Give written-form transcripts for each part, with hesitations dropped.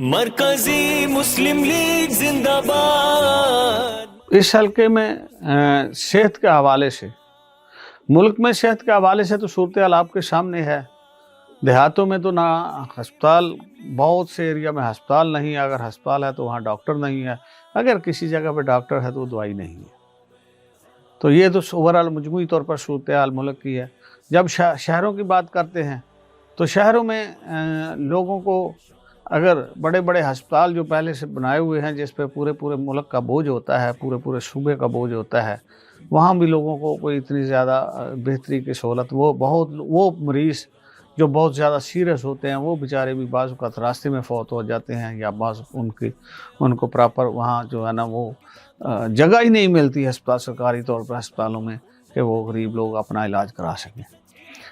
مرکزی مسلم لیگ زندہ باد۔ اس حلقے میں صحت کے حوالے سے، ملک میں صحت کے حوالے سے تو صورتحال آپ کے سامنے ہے۔ دیہاتوں میں تو نہ ہسپتال، بہت سے ایریا میں ہسپتال نہیں ہے، اگر ہسپتال ہے تو وہاں ڈاکٹر نہیں ہے، اگر کسی جگہ پہ ڈاکٹر ہے تو دوائی نہیں ہے۔ تو یہ تو اوورآل مجموعی طور پر صورتحال ملک کی ہے۔ جب شہروں کی بات کرتے ہیں تو شہروں میں لوگوں کو اگر بڑے بڑے ہسپتال جو پہلے سے بنائے ہوئے ہیں، جس پہ پورے ملک کا بوجھ ہوتا ہے، پورے صوبے کا بوجھ ہوتا ہے، وہاں بھی لوگوں کو کوئی اتنی زیادہ بہتری کی سہولت، وہ مریض جو بہت زیادہ سیریس ہوتے ہیں وہ بیچارے بھی بعض اوقات راستے میں فوت ہو جاتے ہیں، یا بعض ان کو پراپر وہاں جو ہے نا وہ جگہ ہی نہیں ملتی ہسپتال، سرکاری طور پر ہسپتالوں میں، کہ وہ غریب لوگ اپنا علاج کرا سکیں۔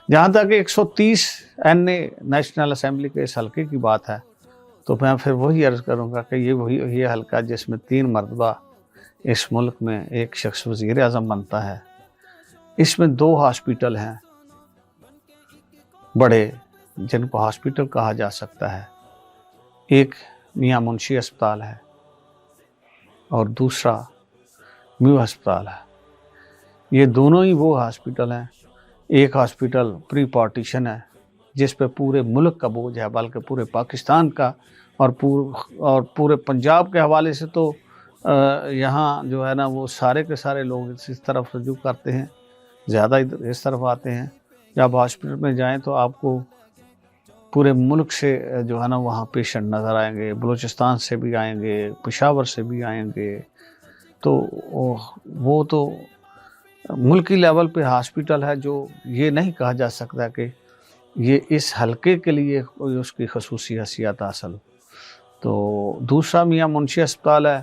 جہاں تک 130 NA نیشنل اسمبلی کے اس حلقے کی بات ہے، تو میں پھر وہی عرض کروں گا کہ یہ حلقہ جس میں 3 مرتبہ اس ملک میں ایک شخص وزیر اعظم بنتا ہے، اس میں 2 ہاسپٹل ہیں بڑے، جن کو ہاسپٹل کہا جا سکتا ہے۔ ایک میاں منشی اسپتال ہے اور دوسرا میو ہسپتال ہے۔ یہ دونوں ہی وہ ہاسپٹل ہیں۔ ایک ہاسپٹل پری پارٹیشن ہے جس پہ پورے ملک کا بوجھ ہے، بلکہ پورے پاکستان کا اور پورے پنجاب کے حوالے سے تو یہاں جو ہے نا وہ سارے کے سارے لوگ اس طرف رجوع کرتے ہیں، زیادہ اس طرف آتے ہیں۔ جب ہاسپٹل میں جائیں تو آپ کو پورے ملک سے جو ہے نا وہاں پیشنٹ نظر آئیں گے، بلوچستان سے بھی آئیں گے، پشاور سے بھی آئیں گے۔ تو وہ تو ملکی لیول پہ ہاسپٹل ہے، جو یہ نہیں کہا جا سکتا کہ یہ اس حلقے کے لیے کوئی اس کی خصوصی حیثیت حاصل۔ تو دوسرا میاں منشی اسپتال ہے،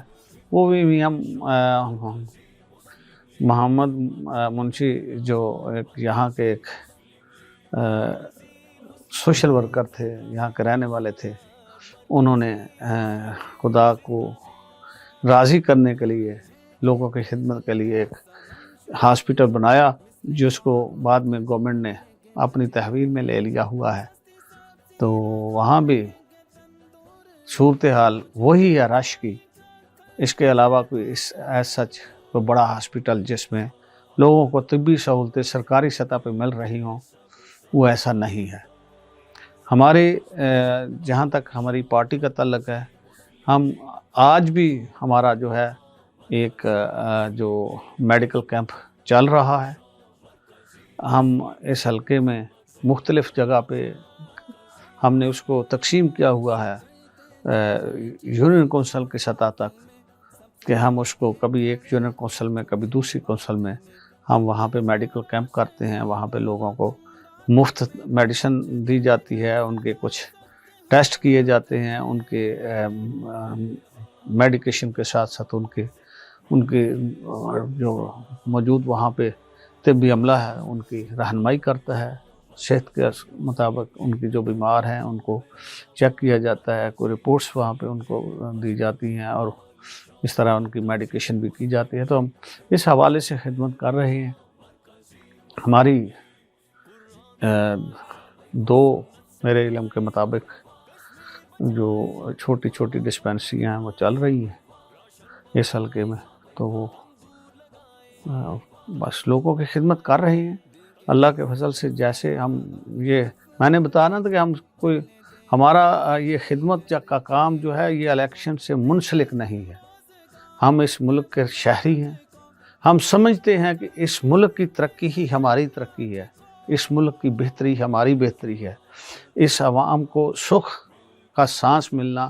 وہ بھی میاں محمد منشی جو یہاں کے ایک سوشل ورکر تھے، یہاں کے رہنے والے تھے، انہوں نے خدا کو راضی کرنے کے لیے، لوگوں کی خدمت کے لیے ایک ہاسپٹل بنایا، جس کو بعد میں گورنمنٹ نے اپنی تحویل میں لے لیا ہوا ہے۔ تو وہاں بھی صورتحال وہی ہے رش کی۔ اس کے علاوہ کوئی سچ کوئی بڑا ہاسپٹل جس میں لوگوں کو طبی سہولتیں سرکاری سطح پہ مل رہی ہوں، وہ ایسا نہیں ہے۔ ہمارے جہاں تک ہماری پارٹی کا تعلق ہے، ہم آج بھی ہمارا جو ہے ایک جو میڈیکل کیمپ چل رہا ہے، ہم اس حلقے میں مختلف جگہ پہ ہم نے اس کو تقسیم کیا ہوا ہے یونین کونسل کی سطح تک، کہ ہم اس کو کبھی ایک یونین کونسل میں، کبھی دوسری کونسل میں ہم وہاں پہ میڈیکل کیمپ کرتے ہیں۔ وہاں پہ لوگوں کو مفت میڈیسن دی جاتی ہے، ان کے کچھ ٹیسٹ کیے جاتے ہیں، ان کے میڈیکیشن کے ساتھ ساتھ ان کے جو موجود وہاں پہ طبی عملہ ہے ان کی رہنمائی کرتا ہے، صحت کے مطابق ان کی جو بیمار ہیں ان کو چیک کیا جاتا ہے، کوئی رپورٹس وہاں پہ ان کو دی جاتی ہیں، اور اس طرح ان کی میڈیکیشن بھی کی جاتی ہے۔ تو ہم اس حوالے سے خدمت کر رہے ہیں۔ ہماری 2 میرے علم کے مطابق جو چھوٹی ڈسپینسریاں ہیں وہ چل رہی ہیں اس حلقے میں، تو وہ بس لوگوں کی خدمت کر رہے ہیں اللہ کے فضل سے۔ جیسے ہم میں نے بتایا نا کہ ہمارا یہ خدمت کا کام جو ہے یہ الیکشن سے منسلک نہیں ہے۔ ہم اس ملک کے شہری ہیں، ہم سمجھتے ہیں کہ اس ملک کی ترقی ہی ہماری ترقی ہے، اس ملک کی بہتری ہماری بہتری ہے، اس عوام کو سکھ کا سانس ملنا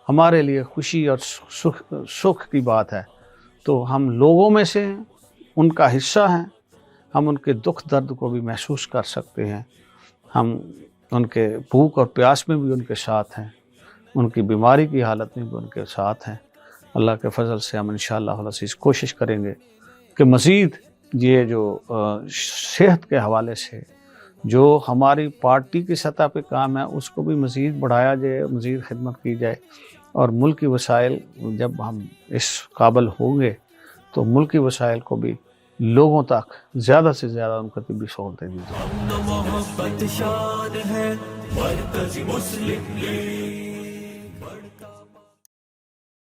ہمارے لیے خوشی اور سکھ کی بات ہے۔ تو ہم لوگوں میں سے ہیں، ان کا حصہ ہیں، ہم ان کے دکھ درد کو بھی محسوس کر سکتے ہیں، ہم ان کے بھوک اور پیاس میں بھی ان کے ساتھ ہیں، ان کی بیماری کی حالت میں بھی ان کے ساتھ ہیں۔ اللہ کے فضل سے ہم انشاءاللہ العزیز کوشش کریں گے کہ مزید یہ جو صحت کے حوالے سے جو ہماری پارٹی کی سطح پہ کام ہے اس کو بھی مزید بڑھایا جائے، مزید خدمت کی جائے، اور ملکی وسائل جب ہم اس قابل ہوں گے تو ملکی وسائل کو بھی لوگوں تک زیادہ سے زیادہ ان کو طبی سہولتیں دی جائیں۔ محبت شان ہے مرکزی مسلم لیگ۔ کا